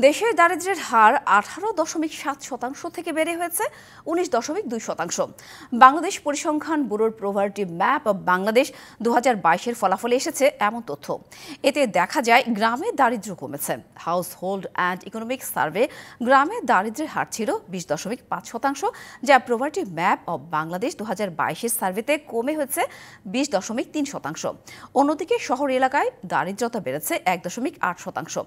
দেশের দারিদ্র্যের হার 18.7% থেকে বেড়ে হয়েছে 19.2%। বাংলাদেশ পরিসংখ্যান ব্যুরোর প্রভার্টি ম্যাপ অব বাংলাদেশ 2022-এর ফলাফলে এসেছে এমন তথ্য। এতে দেখা যায় গ্রামে দারিদ্র্য কমেছে। House hold and economic survey গ্রামে দারিদ্র্যের হার ছিল 20.5%, যা প্রভার্টি ম্যাপ অব বাংলাদেশ 2022-এর সার্ভেতে কমে হয়েছে 20.3%। অন্যদিকে শহর এলাকায় দারিদ্রতা বেড়েছে 1.8%।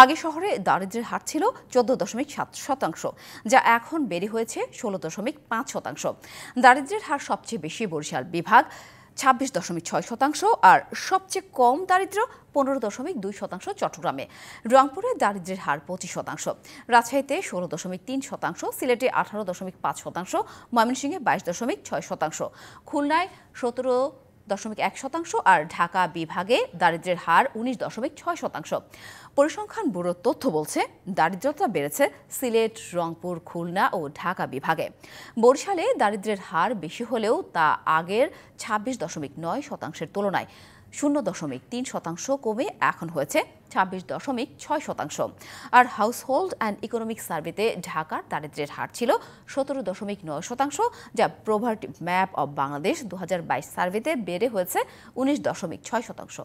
আগে শহরে দারিদ্র্যের হার ছিল 14.7%, যা এখন বেড়ে হয়েছে 16.5%। দারিদ্র্যের হার সবচেয়ে বেশি বরিশাল বিভাগ 26.6%, আর সবচেয়ে কম দারিদ্র্য 15.2% চট্টগ্রামে। রংপুরে দারিদ্র্যের হার 25%, রাজশাহীতে 16.3%, সিলেটে 18.5%, ময়মনসিংহে 22.6%, খুলনায় 17.1%, আর ঢাকা বিভাগে দারিদ্র্যের হার 19.6%। পরিসংখ্যান ব্যুরোর তথ্য বলছে, দারিদ্রতা বেড়েছে সিলেট, রংপুর, খুলনা ও ঢাকা বিভাগে। বরিশালে দারিদ্র্যের হার বেশি হলেও তা আগের 26.9%-এর তুলনায় 0.3% কমে এখন হয়েছে 26.6%। আর হাউস হোল্ড অ্যান্ড ইকোনমিক সার্ভেতে ঢাকার দারিদ্র্যের হার ছিল 17.9%, যা প্রভার্টি ম্যাপ অব বাংলাদেশ 2022 সার্ভেতে বেড়ে হয়েছে 19.6%।